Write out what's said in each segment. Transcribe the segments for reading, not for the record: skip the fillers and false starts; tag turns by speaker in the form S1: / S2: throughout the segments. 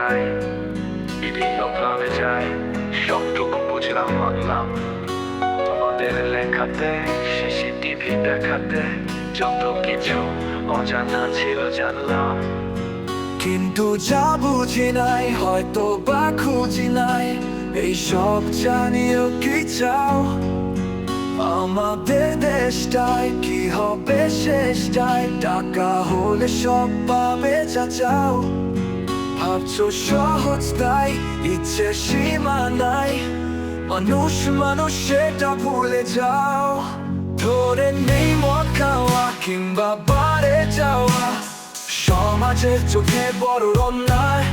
S1: চাই, বিভিন্ন প্রাণে চাই, সবটুকু বুঝলাম মানলাম। আমাদের লেখাতে, সিসিটিভি দেখাতে যত কিছু অজানা ছিল জানলাম।
S2: কিন্তু যা বুঝি নাই, হয়তো বা খুঁজি নাই, এইসব জানিও কি চাও? আমাদের দেশটায় কি হবে শেষটায়? টাকা হলে সব পাবে যা চাও। ভাবছো সহজ তাই, ইচ্ছে সীমা নাই, মানুষ মানুষ সেটা ভুলে যাও। ধরে নেই মদ খাওয়া কিংবা বারে যাওয়া, সমাজের চোখে বড় অন্যায়।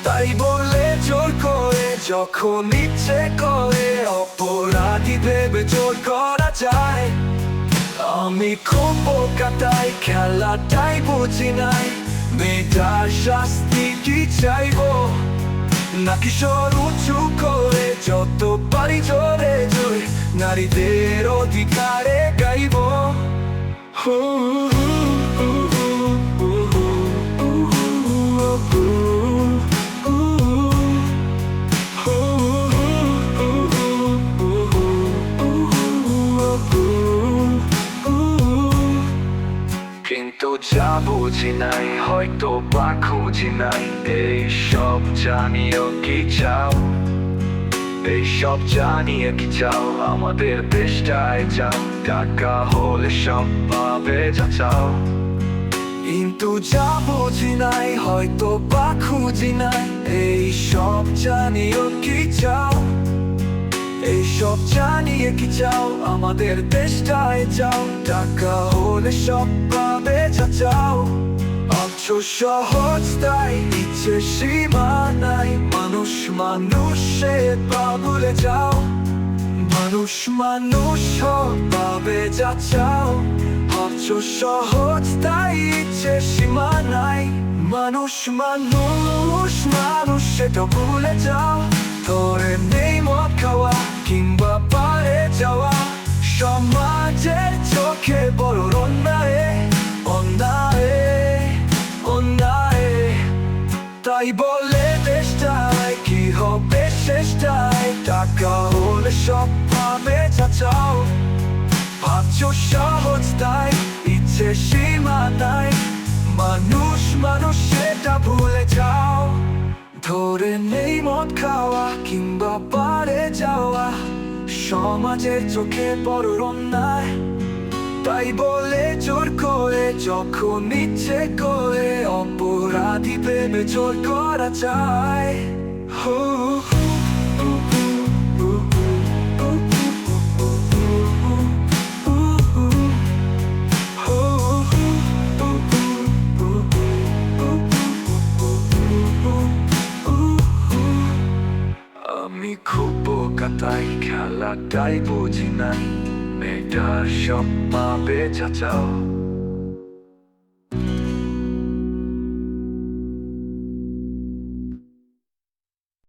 S2: তাই বলে জোর করে যখন ইচ্ছে করে অপরাধী ভেবে জোর করা যায়। আমি খুব বোকা তাই খেলাটাই বুঝি নাই, মেয়েটার শাস্তি কি চাইবো? নাকি স্বর উঁচু করে যত পারি জোরে জোরে নারীদের অধিকারে গাইব। কিন্তু যা বুঝি নাই, হয়তো বা খুঁজি নাই, এইসব জানিও কি চাও? এইসব জানিয়ে কি চাও? আমাদের দেশটায় যাও, টাকা হলে সব পাবে যা চাও। কিন্তু যা বুঝি নাই, হয়তো বা খুঁজি নাই, এইসব জানিও কি চাও? এইসব জানিয়ে কি চাও? আমাদের দেশটায় যাও, টাকা হলে সব পাবে যা চাও। ভাবছ সহজ তাই, ইচ্ছে সীমা নাই, মানুষ মানুষে ভুলে যাও। মানুষ মানুষ সব পাবে যা চাও। ভাবছ সহজ তাই, ইচ্ছে সীমা নাই, মানুষ মানুষ মানুষ সেটা ভুলে যাও। ধরে নেই মদ খাওয়া কিংবা পারে যাওয়া, সমাজের চোখে বড় অন্যায় অন্যায় অন্যায়। তাই বলে দেশটায় কি হবে শেষটায়? টাকা হলে সব পাবে যা চাও। ভাবছ সহজ তাই, ইচ্ছে সীমা নাই, মানুষ মানুষ সেটা ভুলে যাও। ধরে নেই মদ খাওয়া কিংবা পারে যাওয়া, সমাজের চোখে বড় অন্যায়। তাই বলে জোর করে যখন ইচ্ছে করে অপরাধী ভেবে জোর করা যায়। আমি খুব বোকা তাই খেলাটাই বুঝি নাই, মেয়েটার সব পাবে যা চাও।